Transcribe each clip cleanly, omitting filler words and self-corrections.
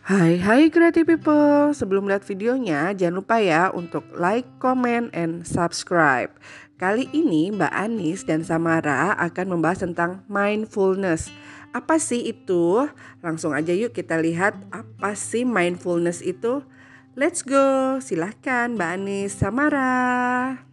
Hai creative people, sebelum lihat videonya jangan lupa ya untuk like, comment, and subscribe. Kali ini Mbak Anis dan Samara akan membahas tentang mindfulness. Apa sih itu? Langsung aja yuk kita lihat apa sih mindfulness itu. Let's go, silahkan Mbak Anis, Samara.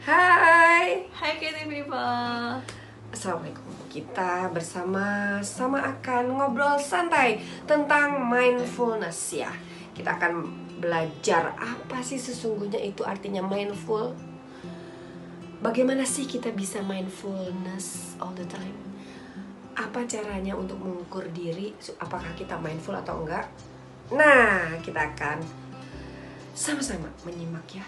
Hai Creative People. Assalamualaikum. Kita bersama-sama akan ngobrol santai tentang mindfulness ya. Kita akan belajar apa sih sesungguhnya itu artinya mindful. Bagaimana sih kita bisa mindfulness all the time? Apa caranya untuk mengukur diri apakah kita mindful atau enggak? Nah, kita akan sama-sama menyimak ya.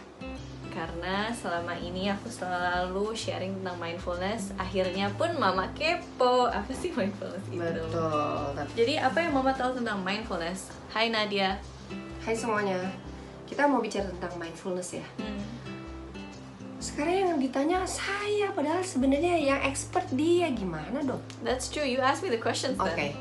Karena selama ini aku selalu sharing tentang mindfulness, akhirnya pun Mama kepo. Apa sih mindfulness itu? Betul. Jadi apa yang Mama tahu tentang mindfulness? Hai Nadia. Hai semuanya. Kita mau bicara tentang mindfulness ya. Sekarang yang ditanya saya, padahal sebenarnya yang expert dia. Gimana dong? That's true, you asked me the questions then. Oke.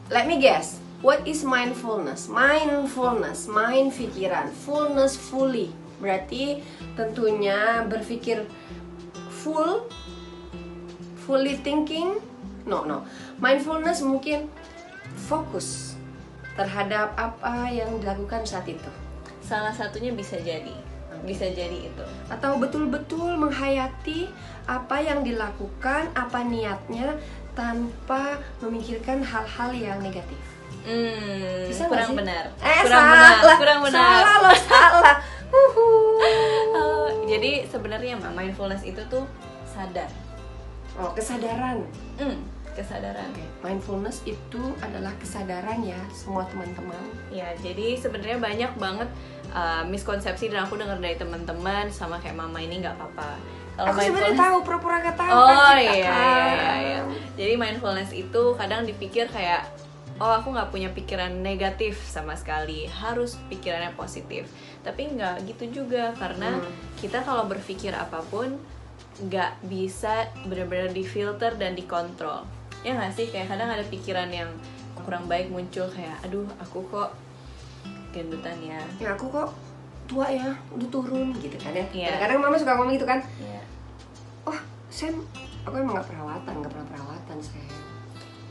Let me guess. What is mindfulness? Mindfulness, mind pikiran, fullness fully. Berarti tentunya berpikir fully thinking. No. Mindfulness mungkin fokus terhadap apa yang dilakukan saat itu. Salah satunya bisa jadi itu. Atau betul-betul menghayati apa yang dilakukan, apa niatnya tanpa memikirkan hal-hal yang negatif. Bisa kurang sih? benar. Kurang benar. Salah. Jadi sebenarnya mindfulness itu tuh sadar. Oh, kesadaran. Kesadaran. Mindfulness itu adalah kesadaran ya, semua teman-teman. Ya, jadi sebenarnya banyak banget miskonsepsi dan aku dengar dari teman-teman sama kayak Mama ini nggak apa-apa. Aku sebenarnya tahu, pura-pura nggak tahu. Oh iya. Jadi mindfulness itu kadang dipikir kayak, oh aku nggak punya pikiran negatif sama sekali, harus pikirannya positif. Tapi nggak gitu juga, karena kita kalau berpikir apapun nggak bisa benar-benar difilter dan dikontrol. Ya nggak sih, kayak kadang ada pikiran yang kurang baik muncul kayak, aduh aku kok gendutan ya. Ya aku kok tua ya, udah turun gitu kan ya. Iya. Kadang-kadang Mama suka ngomong gitu kan. Iya. Oh, Sam, aku emang nggak pernah perawatan Sam.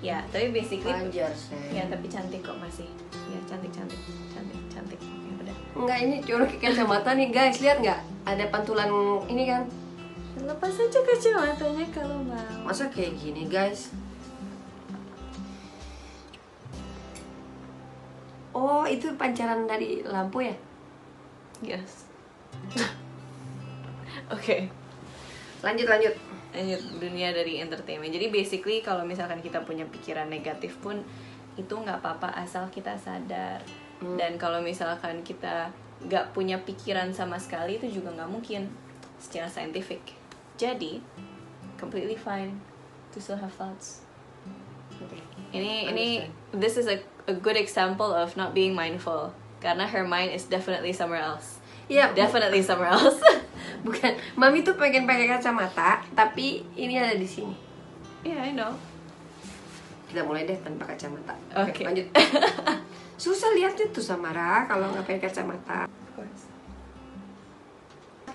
Ya, tapi basically Wajar Sam. ya, tapi cantik kok masih. Ya, cantik. Ya udah. Enggak, ini cuma pakai kacamata nih guys, lihat nggak? Ada pantulan ini kan. Lepas aja kacamatanya kalau mau. Masa kayak gini guys? Oh, itu pancaran dari lampu ya? Yes. Oke. Lanjut. Lanjut, dunia dari entertainment. Jadi basically kalau misalkan kita punya pikiran negatif pun itu nggak apa-apa asal kita sadar. Dan kalau misalkan kita nggak punya pikiran sama sekali, itu juga nggak mungkin secara scientific. Jadi completely fine to still have thoughts. Ini this is a good example of not being mindful, karena her mind is definitely somewhere else. Iya, Definitely somewhere else. bukan. Mami tuh pengen pakai kacamata, tapi ini ada di sini. Yeah, I know. Kita mulai deh tanpa kacamata. Oke. Lanjut. Susah lihatnya tuh Samara kalau nggak pakai kacamata. Of course.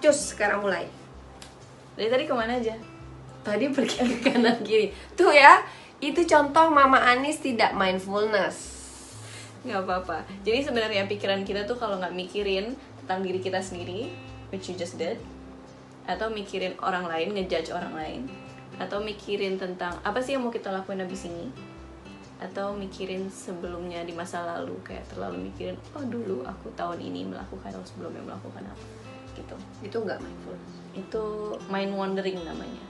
Cus, sekarang mulai. Dari tadi kemana aja? Tadi pergi ke kanan kiri. Tuh ya, itu contoh Mama Anis tidak mindfulness. Nggak apa-apa. Jadi sebenarnya pikiran kita tuh kalau nggak mikirin tentang diri kita sendiri, which you just did, atau mikirin orang lain, ngejudge orang lain, atau mikirin tentang apa sih yang mau kita lakuin abis ini, atau mikirin sebelumnya di masa lalu, kayak terlalu mikirin, oh dulu aku tahun ini melakukan atau sebelumnya melakukan apa, gitu. Itu nggak mindfulness. Itu mind wandering namanya.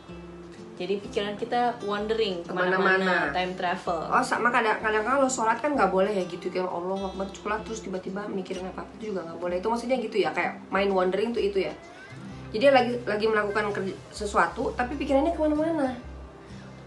Jadi pikiran kita wandering Kemana-mana. kemana-mana, time travel. Oh, sama kadang-kadang kalau sholat kan nggak boleh ya gitu, kayak Allah Akbar sholat terus tiba-tiba mikirin apa-apa, itu juga nggak boleh. Itu maksudnya gitu ya, kayak mind wandering tuh itu ya. Jadi lagi melakukan sesuatu tapi pikirannya kemana-mana.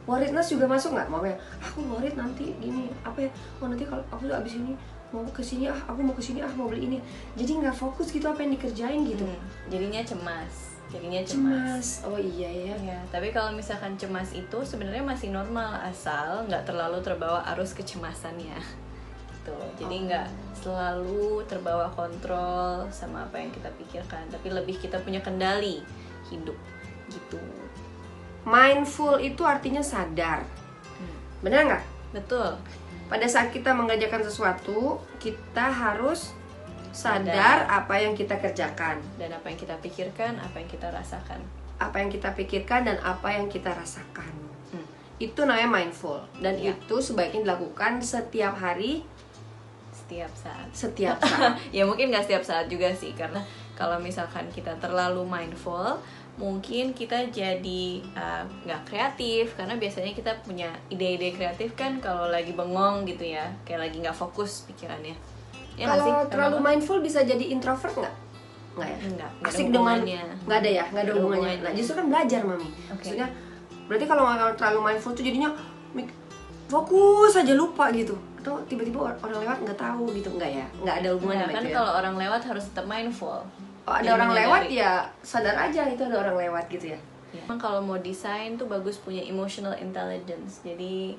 Worriedness juga masuk nggak? Mau ya, aku worried nanti gini, apa ya? Oh nanti kalau aku abis ini mau kesini aku mau kesini mau beli ini. Jadi nggak fokus gitu apa yang dikerjain gitu. Jadinya cemas. jadinya cemas. Oh iya ya. Ya, tapi kalau misalkan cemas itu sebenarnya masih normal asal nggak terlalu terbawa arus kecemasannya. Gitu. Jadi nggak selalu terbawa kontrol sama apa yang kita pikirkan, tapi lebih kita punya kendali hidup gitu. Mindful itu artinya sadar. Benar nggak? Betul. Pada saat kita mengerjakan sesuatu, kita harus sadar apa yang kita kerjakan, Dan apa yang kita pikirkan, apa yang kita rasakan. apa yang kita pikirkan dan apa yang kita rasakan. Itu namanya mindful, dan Ya. itu sebaiknya dilakukan setiap hari, Setiap saat. setiap saat. Ya mungkin nggak setiap saat juga sih, karena kalau misalkan kita terlalu mindful, mungkin kita jadi nggak kreatif, karena biasanya kita punya ide-ide kreatif kan kalau lagi bengong gitu ya, kayak lagi nggak fokus pikirannya. Ya nggak sih? Kalau terlalu Kenapa? mindful bisa jadi introvert nggak? Nggak ya? Nggak ada Asik dengan hubungannya. nggak ada ya, nggak ada Nggak ada hubungannya. hubungannya. Nah justru kan belajar mami. Oke. Maksudnya berarti kalau terlalu mindful tuh jadinya fokus aja lupa gitu, atau tiba-tiba orang lewat nggak tahu gitu, nggak ya? Nggak ada hubungannya Nggak, sama kan itu ya? kalau orang lewat harus tetap mindful. Oh, ada Jadi orang menyadari. lewat ya sadar aja itu ada orang lewat gitu ya. Ya. Emang kalau mau desain tuh bagus punya emotional intelligence. Jadi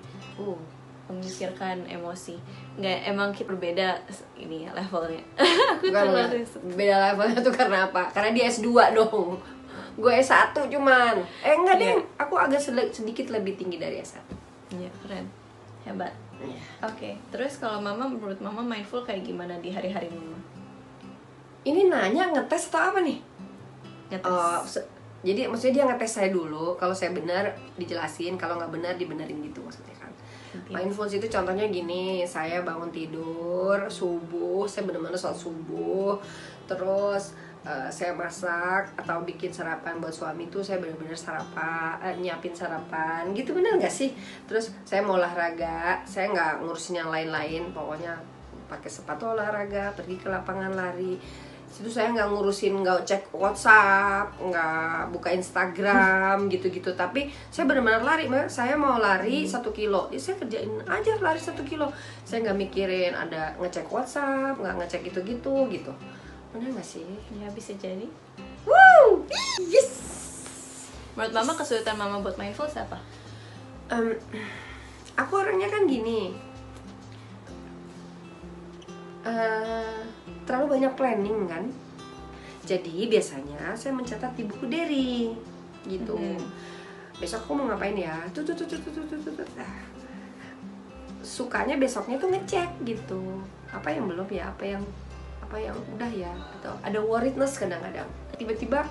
memikirkan emosi. Nggak, emang kita berbeda ini ya, levelnya. Aku Bukan, terlalu beda levelnya tuh karena apa? Karena dia S2 dong. Gue S1 cuman. Enggak Iya. deh, aku agak sedikit lebih tinggi dari S1. ya keren, hebat. Iya. Oke, terus kalau mama, menurut mama mindful kayak gimana di hari-hari mama? Ini nanya ngetes atau apa nih? Ngetes. Jadi maksudnya dia ngetes saya dulu, kalau saya benar dijelasin, kalau nggak benar dibenerin gitu maksudnya kan. Mindfulness itu contohnya gini, saya bangun tidur subuh, saya benar-benar sholat subuh, terus saya masak atau bikin sarapan buat suami tuh saya benar-benar nyiapin sarapan gitu, benar nggak sih? Terus saya mau olahraga, saya nggak ngurusin yang lain-lain, pokoknya pakai sepatu olahraga, pergi ke lapangan lari. Situ saya nggak ngurusin, nggak cek WhatsApp, nggak buka Instagram gitu-gitu, tapi saya benar-benar lari. Saya mau lari 1 kilo, ya saya kerjain aja lari 1 kilo. Saya nggak mikirin ada ngecek WhatsApp, nggak ngecek gitu. Benar nggak sih? Ya bisa jadi. Wow, yes. Menurut mama kesulitan mama buat mindful siapa? Aku orangnya kan gini, terlalu banyak planning kan. Jadi biasanya saya mencatat di buku diary gitu. Besok aku mau ngapain ya? Sukanya besoknya tuh ngecek gitu. Apa yang belum ya? Apa yang udah ya? Atau ada worriedness kadang-kadang. Tiba-tiba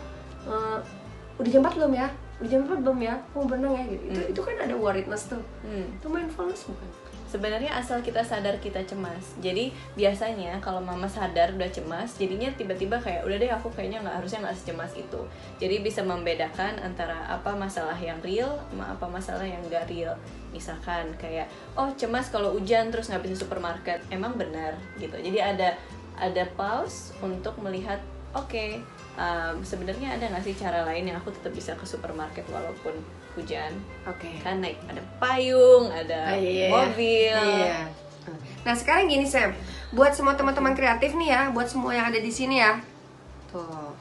udah jam 4 belum ya? Udah jam 4 belum ya? Mau berenang ya gitu. Itu kan ada worriedness tuh. Itu mindfulness bukan? Sebenarnya asal kita sadar kita cemas. Jadi biasanya kalau mama sadar udah cemas, jadinya tiba-tiba kayak udah deh aku kayaknya harusnya nggak secemas itu. Jadi bisa membedakan antara apa masalah yang real sama apa masalah yang nggak real. Misalkan kayak cemas kalau hujan terus nggak bisa supermarket, emang benar gitu. Jadi ada pause untuk melihat sebenarnya ada nggak sih cara lain yang aku tetap bisa ke supermarket walaupun hujan. Kan ada payung, ada mobil. Iya. Nah sekarang gini Sam, buat semua teman-teman kreatif nih ya, buat semua yang ada di sini ya, tuh,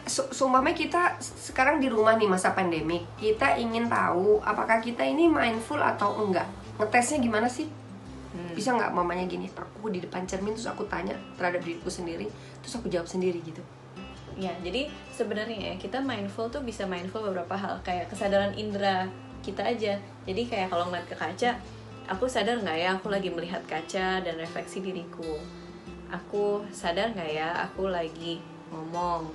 seumpamanya kita sekarang di rumah nih masa pandemi, kita ingin tahu apakah kita ini mindful atau enggak. Ngetesnya gimana sih? Bisa nggak mamanya gini, aku di depan cermin terus aku tanya terhadap diriku sendiri, terus aku jawab sendiri gitu. Ya, jadi sebenarnya ya kita mindful tuh bisa mindful beberapa hal, kayak kesadaran indera kita aja. Jadi kayak kalau ngeliat ke kaca, aku sadar nggak ya aku lagi melihat kaca dan refleksi diriku. Aku sadar nggak ya aku lagi ngomong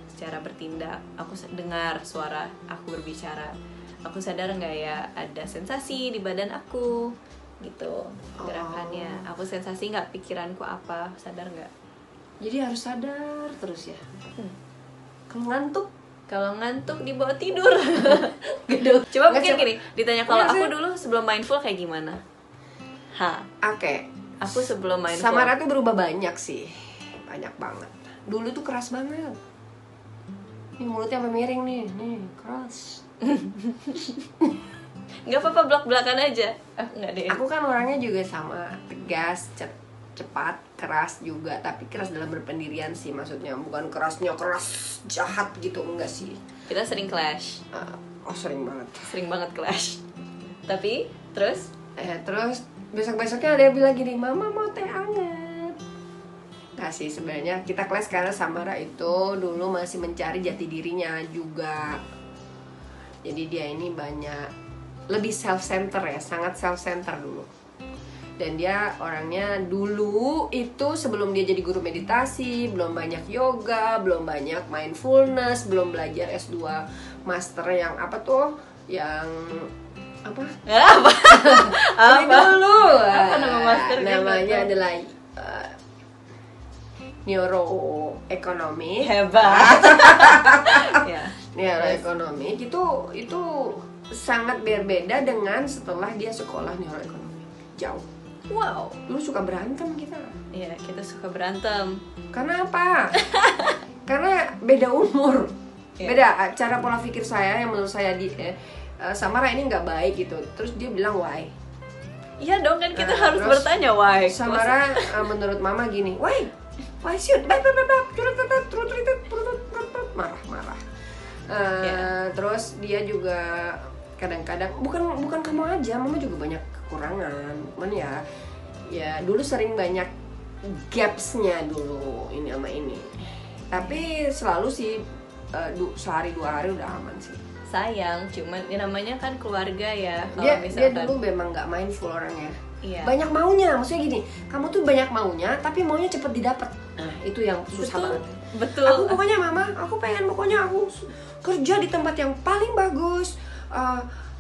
secara bertindak. Aku dengar suara aku berbicara. Aku sadar nggak ya ada sensasi di badan aku gitu gerakannya. Aku sensasi nggak pikiranku apa, sadar nggak? Jadi harus sadar terus ya. Kalau ngantuk Dibawa tidur. Gitu. Coba mungkin gini, ditanya kalau aku dulu sebelum mindful kayak gimana? Oke. Aku sebelum mindful. Samara tuh berubah banyak sih, banyak banget. Dulu tuh keras banget. Nih mulutnya sampai miring nih keras. Nggak apa-apa, belak-belakan aja. Nggak deh. Aku kan orangnya juga sama, tegas, cepat, keras juga, tapi keras dalam berpendirian sih, maksudnya bukan kerasnya keras jahat gitu, enggak sih. Kita sering clash. Sering banget. Sering banget clash. Tapi terus Terus besok-besoknya ada yang bilang gini, mama mau teh hangat. Nggak sih, sebenarnya kita clash karena Samara itu dulu masih mencari jati dirinya juga. Jadi dia ini banyak lebih self-center ya, sangat self-center dulu. Dan dia orangnya dulu itu sebelum dia jadi guru meditasi, belum banyak yoga, belum banyak mindfulness, belum belajar S2 master yang apa tuh, yang apa? apa? Ini dulu. Apa nama master? Namanya adalah neuroeconomy. Hebat. Ya. Neuroeconomy itu sangat berbeda dengan setelah dia sekolah neuroeconomy. Jauh. Wow. Dulu suka berantem kita. Iya, kita suka berantem. Karena apa? Karena beda umur. Iya. Beda cara pola pikir saya yang menurut saya Samara ini nggak baik gitu. Terus dia bilang why? Iya dong, kan kita harus terus bertanya why. Samara menurut mama gini, why shoot, marah. Terus dia juga kadang-kadang bukan kamu aja, mama juga banyak kekurangan. Cuman ya dulu sering banyak gapsnya dulu ini sama ini. Tapi selalu sih sehari 2 hari udah aman sih. Sayang, cuman ya namanya kan keluarga ya. Kalau Dia misalkan dulu memang nggak mindful orangnya. Iya. Banyak maunya, maksudnya gini, kamu tuh banyak maunya tapi maunya cepet didapat. Nah itu yang susah banget. Betul. Aku pokoknya mama, aku pengen pokoknya aku kerja di tempat yang paling bagus,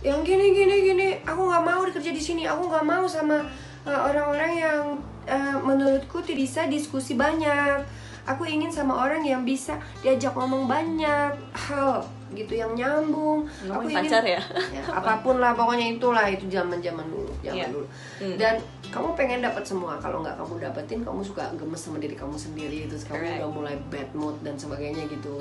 yang gini. Aku nggak mau kerja di sini. Aku nggak mau sama orang-orang yang menurutku tuh bisa diskusi banyak. Aku ingin sama orang yang bisa diajak ngomong banyak hal gitu, yang nyambung. Aku ingin pacar ya? apapun lah, pokoknya itu zaman dulu. Iya. Dan kamu pengen dapat semua. Kalau nggak kamu dapetin, kamu suka gemes sama diri kamu sendiri. Terus kamu Correct. udah mulai bad mood dan sebagainya gitu.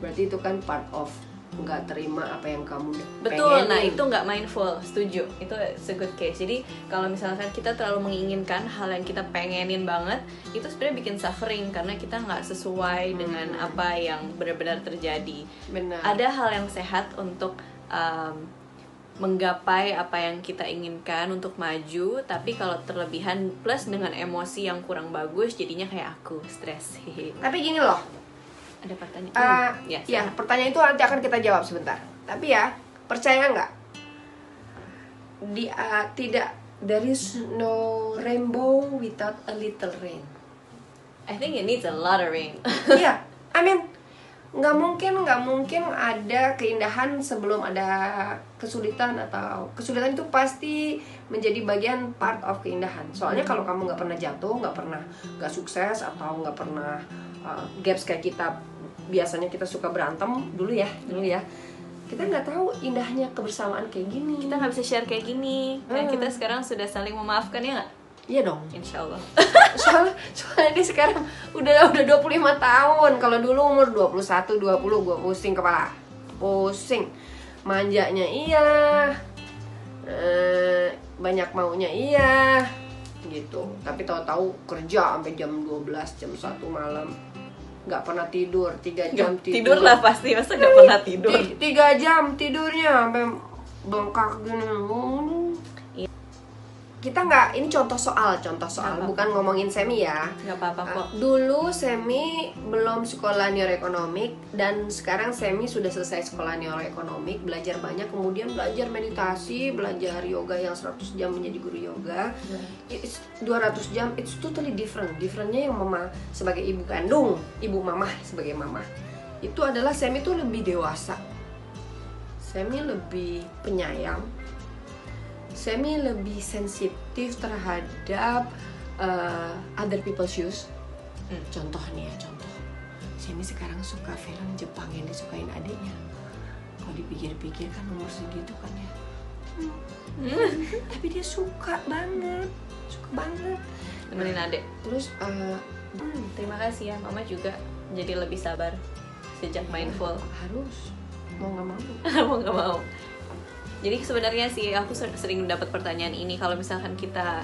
Berarti itu kan part of nggak terima apa yang kamu Betul, pengenin. nah itu nggak mindful, setuju. Itu a good case. Jadi kalau misalkan kita terlalu menginginkan hal yang kita pengenin banget, itu sebenarnya bikin suffering karena kita nggak sesuai dengan apa yang benar-benar terjadi. Benar. Ada hal yang sehat untuk menggapai apa yang kita inginkan untuk maju, tapi kalau terlebihan plus dengan emosi yang kurang bagus, jadinya kayak aku stres. Tapi gini loh, Ada pertanyaan? ya pertanyaan itu nanti akan kita jawab sebentar. Tapi ya, percaya nggak? There is no rainbow without a little rain. I think it needs a lot of rain. Iya, I mean nggak mungkin ada keindahan sebelum ada kesulitan, atau kesulitan itu pasti menjadi bagian part of keindahan. Soalnya kalau kamu nggak pernah jatuh, nggak sukses, atau nggak pernah gaps kayak kita, biasanya kita suka berantem dulu ya, kita nggak tahu indahnya kebersamaan kayak gini. Kita nggak bisa share kayak gini. Kan kita sekarang sudah saling memaafkan ya nggak? Iya dong. Insya Allah. Soalnya dia sekarang udah 25 tahun. Kalau dulu umur 21, 20 gue pusing kepala. Pusing. Manjanya iya. Banyak maunya iya. Gitu. Tapi tahu-tahu kerja sampai jam 12, jam 1 malam. Nggak pernah tidur, 3 jam Tidur lah pasti, masa nggak pernah tidur. 3 jam tidurnya sampai bengkak gini. Kita nggak, ini contoh soal, bukan ngomongin Semi ya. Nggak apa-apa kok. Dulu Semi belum sekolah neuroekonomik, dan sekarang Semi sudah selesai sekolah neuroekonomik, belajar banyak, kemudian belajar meditasi, belajar yoga yang 100 jam menjadi guru yoga. It's 200 jam, it's totally different. Differentnya yang mama sebagai ibu kandung, ibu mama sebagai mama, itu adalah Semi tuh lebih dewasa. Semi lebih penyayang. Semi lebih sensitif terhadap other people's shoes. Contoh Semi sekarang suka film Jepang yang disukain adiknya. Kalau dipikir-pikir kan umur segitu kan ya. Tapi dia suka banget. Temenin adek. Terus Terima kasih ya, mama juga jadi lebih sabar sejak mindful. harus mau nggak mau. Mau nggak mau. Jadi sebenarnya sih aku sering mendapat pertanyaan ini, kalau misalkan kita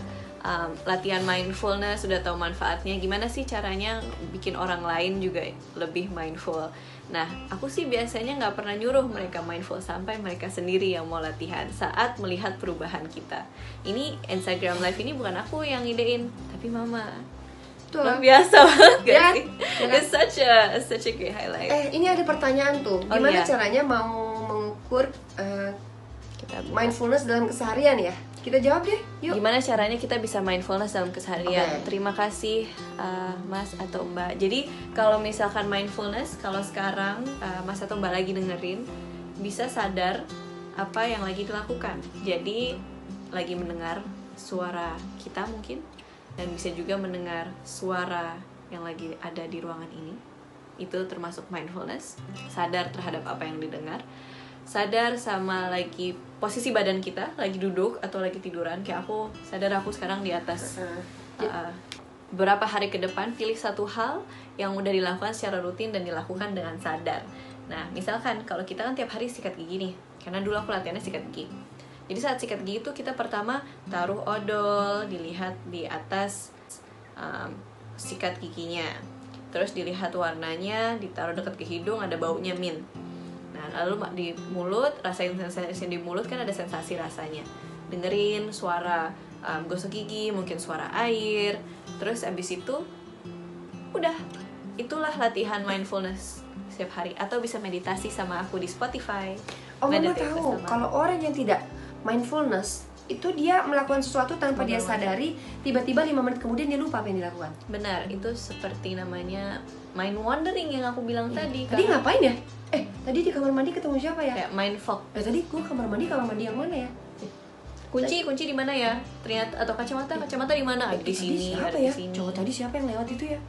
latihan mindfulness, sudah tahu manfaatnya, gimana sih caranya bikin orang lain juga lebih mindful. Nah, aku sih biasanya nggak pernah nyuruh mereka mindful sampai mereka sendiri yang mau latihan saat melihat perubahan kita. Ini Instagram Live ini bukan aku yang idein, tapi Mama. Tuh. Luar biasa banget gak Ya, sih? ya kan? It's such a great highlight. Ini ada pertanyaan tuh. Oh, Gimana iya. caranya mau mengukur Kita mindfulness dalam keseharian ya? Kita jawab deh, yuk. Gimana caranya kita bisa mindfulness dalam keseharian? Oke. Terima kasih Mas atau Mbak. Jadi kalau misalkan mindfulness, kalau sekarang Mas atau Mbak lagi dengerin, bisa sadar apa yang lagi dilakukan. Jadi lagi mendengar suara kita mungkin, dan bisa juga mendengar suara yang lagi ada di ruangan ini. Itu termasuk mindfulness. Sadar terhadap apa yang didengar. Sadar sama lagi posisi badan kita, lagi duduk atau lagi tiduran. Kayak aku sadar aku sekarang di atas. Beberapa hari ke depan pilih satu hal yang udah dilakukan secara rutin dan dilakukan dengan sadar. Nah, misalkan kalau kita kan tiap hari sikat gigi nih, karena dulu aku latihannya sikat gigi. Jadi saat sikat gigi itu kita pertama taruh odol, dilihat di atas sikat giginya. Terus dilihat warnanya, ditaruh dekat ke hidung, ada baunya mint. Nah, lalu di mulut, rasain sensasi di mulut kan ada sensasi rasanya. Dengerin suara gosok gigi, mungkin suara air. Terus abis itu, udah. Itulah latihan mindfulness setiap hari. Atau bisa meditasi sama aku di Spotify. Oh, Mama Meditate tahu, sama- kalau orang yang tidak mindfulness, itu dia melakukan sesuatu tanpa dia sadari, tiba-tiba 5 menit kemudian dia lupa apa yang dilakukan. Benar, itu seperti namanya mind wandering yang aku bilang tadi. Tadi Karena ngapain ya? Tadi di kamar mandi ketemu siapa ya? kayak mind fog. Tadi gua kamar mandi yang mana ya? Kunci di mana ya? Ternyata atau kacamata di mana? Ada di Tadi sini, siapa ada ya? di sini. Coba tadi siapa yang lewat itu ya?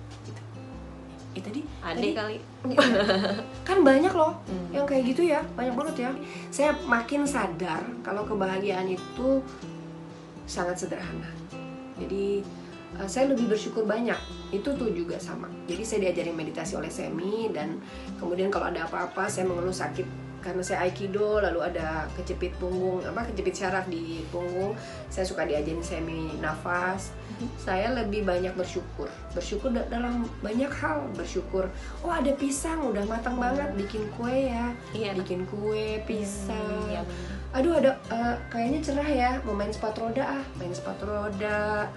Tadi Adek kali. kan banyak loh Hmm. yang kayak gitu ya, banyak banget ya. Saya makin sadar kalau kebahagiaan itu sangat sederhana. Jadi saya lebih bersyukur banyak. Itu tuh juga sama. Jadi saya diajarin meditasi oleh Semi, dan kemudian kalau ada apa-apa saya mengeluh sakit karena saya aikido, lalu ada kejepit punggung, kejepit syaraf di punggung, saya suka diajarin Semi nafas. Saya lebih banyak bersyukur dalam banyak hal. Bersyukur, oh ada pisang udah matang banget, bikin kue ya, Iya. bikin kue pisang. Iya. Aduh ada kayaknya cerah ya, mau main sepatu roda main sepatu roda,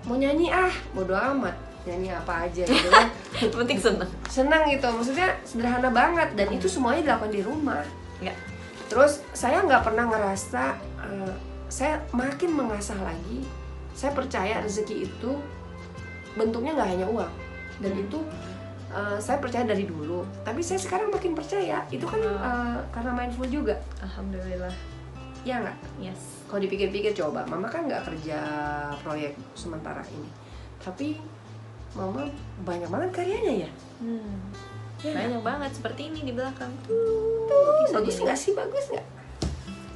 mau nyanyi bodo amat, nyanyi apa aja gitu kan. Penting Senang gitu, maksudnya sederhana banget, dan itu semuanya dilakukan di rumah. Enggak. Terus saya nggak pernah ngerasa saya makin mengasah lagi. Saya percaya rezeki itu bentuknya nggak hanya uang, dan itu saya percaya dari dulu. Tapi saya sekarang makin percaya itu kan karena mindful juga, Alhamdulillah. ya nggak? Yes. Kalau dipikir-pikir, coba Mama kan nggak kerja proyek sementara ini, tapi Mama banyak banget karyanya ya. Ya, Banyak banget seperti ini di belakang. bagus nggak sih? Bagus nggak?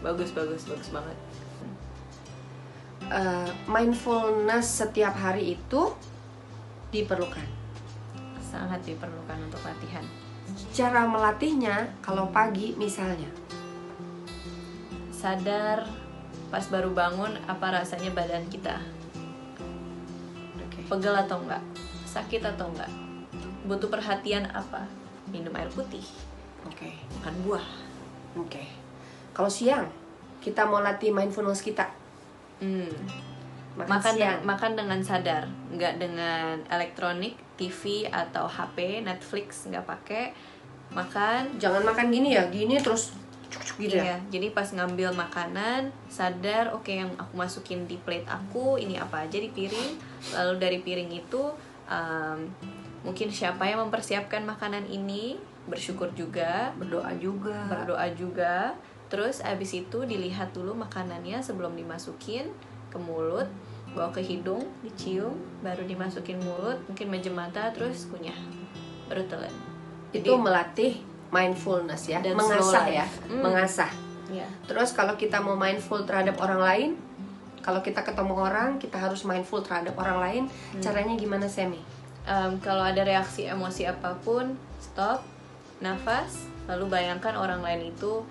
Bagus banget. Mindfulness setiap hari itu diperlukan. Sangat diperlukan untuk latihan. Cara melatihnya, kalau pagi misalnya, Sadar pas baru bangun apa rasanya badan kita. Pegel atau enggak? Sakit atau enggak? Butuh perhatian apa? Minum air putih, oke. makan buah. Kalau siang kita mau latih mindfulness kita, makan siang. Makan dengan sadar, nggak dengan elektronik, TV atau HP, Netflix nggak pakai. Makan. Jangan makan gini ya, gini terus cuk-cuk gitu ya. Iya, jadi pas ngambil makanan sadar, oke, yang aku masukin di plate aku ini apa aja di piring. Lalu dari piring itu mungkin siapa yang mempersiapkan makanan ini, bersyukur juga, Berdoa juga. Terus abis itu dilihat dulu makanannya sebelum dimasukin ke mulut, bawa ke hidung, dicium, baru dimasukin mulut, mungkin mejem mata, terus kunyah, baru telan. Itu melatih mindfulness ya, Dan mengasah slow ya, life. mengasah. Ya. Terus kalau kita mau mindful terhadap orang lain, kalau kita ketemu orang, kita harus mindful terhadap orang lain. Caranya gimana, Semi? Kalau ada reaksi emosi apapun, stop, nafas, lalu bayangkan orang lain itu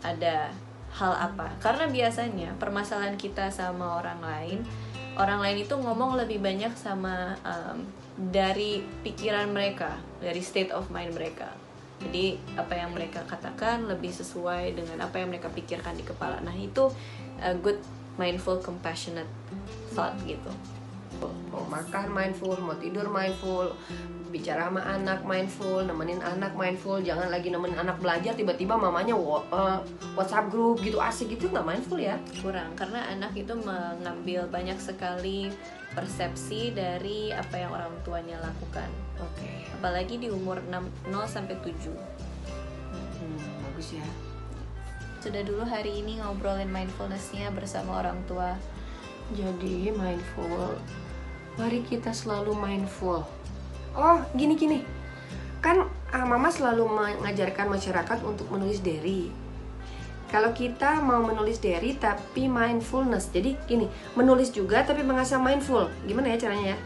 ada hal apa. Karena biasanya permasalahan kita sama orang lain orang lain itu ngomong lebih banyak sama dari pikiran mereka, dari state of mind mereka. Jadi apa yang mereka katakan lebih sesuai dengan apa yang mereka pikirkan di kepala. Nah itu good mindful compassionate thought gitu. Mau makan mindful, mau tidur mindful, bicara sama anak mindful, nemenin anak mindful. Jangan lagi nemenin anak belajar tiba-tiba mamanya WhatsApp group gitu, asik gitu, nggak mindful ya. Kurang, karena anak itu mengambil banyak sekali persepsi dari apa yang orang tuanya lakukan. Oke. Apalagi di umur 0 sampai 7. Bagus ya. Sudah dulu hari ini ngobrolin mindfulness-nya bersama orang tua. Jadi mindful, mari kita selalu mindful. Oh gini, kan mama selalu mengajarkan masyarakat untuk menulis diary. Kalau kita mau menulis diary tapi mindfulness, jadi gini, menulis juga tapi mengasah mindful. Gimana ya caranya ya?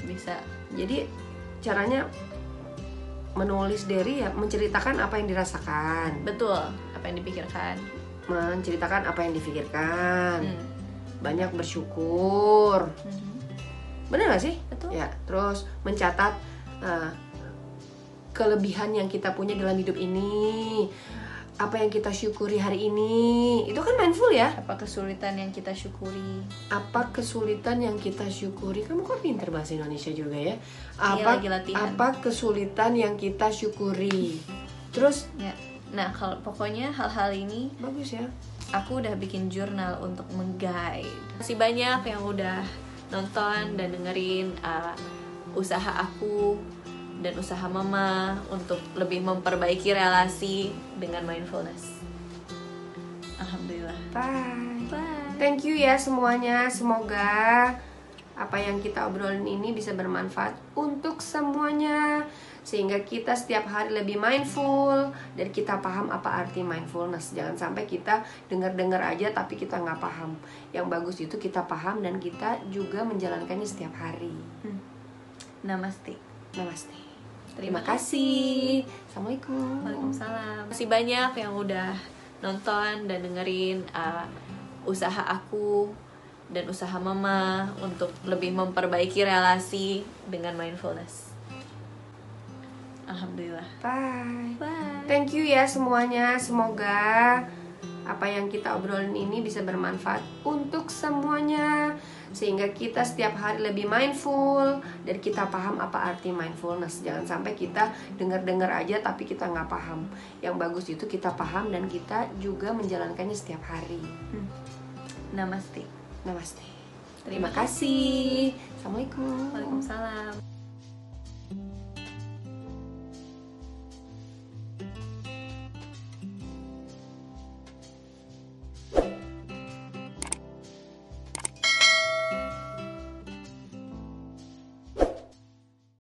Bisa. Jadi caranya menulis diary ya menceritakan apa yang dirasakan, Betul, apa yang dipikirkan. menceritakan apa yang difikirkan, banyak bersyukur. Bener gak sih? Betul. Ya, terus mencatat kelebihan yang kita punya dalam hidup ini, apa yang kita syukuri hari ini. Itu kan mindful ya. Apa kesulitan yang kita syukuri? Apa kesulitan yang kita syukuri? Kamu kok pinter bahasa Indonesia juga ya. Iya, lagi latihan. Apa kesulitan yang kita syukuri? Terus Ya. Nah, kalau pokoknya hal-hal ini bagus ya. aku udah bikin jurnal untuk meng-guide. Masih banyak yang udah nonton dan dengerin usaha aku dan usaha mama untuk lebih memperbaiki relasi dengan mindfulness. Alhamdulillah. Bye. Bye. Thank you ya semuanya. Semoga apa yang kita obrolin ini bisa bermanfaat untuk semuanya, sehingga kita setiap hari lebih mindful dan kita paham apa arti mindfulness. Jangan sampai kita dengar-dengar aja tapi kita nggak paham. Yang bagus itu kita paham dan kita juga menjalankannya setiap hari. Namaste. Namaste. Terima kasih. Assalamualaikum. Waalaikumsalam. Masih banyak yang udah nonton dan dengerin usaha aku dan usaha mama untuk lebih memperbaiki relasi dengan mindfulness. Alhamdulillah. Bye. Bye. Thank you ya semuanya. Semoga apa yang kita obrolin ini bisa bermanfaat untuk semuanya, sehingga kita setiap hari lebih mindful dan kita paham apa arti mindfulness. Jangan sampai kita dengar-dengar aja tapi kita nggak paham. Yang bagus itu kita paham dan kita juga menjalankannya setiap hari. Namaste. Namaste. Terima Terima kasih. Assalamualaikum. Waalaikumsalam.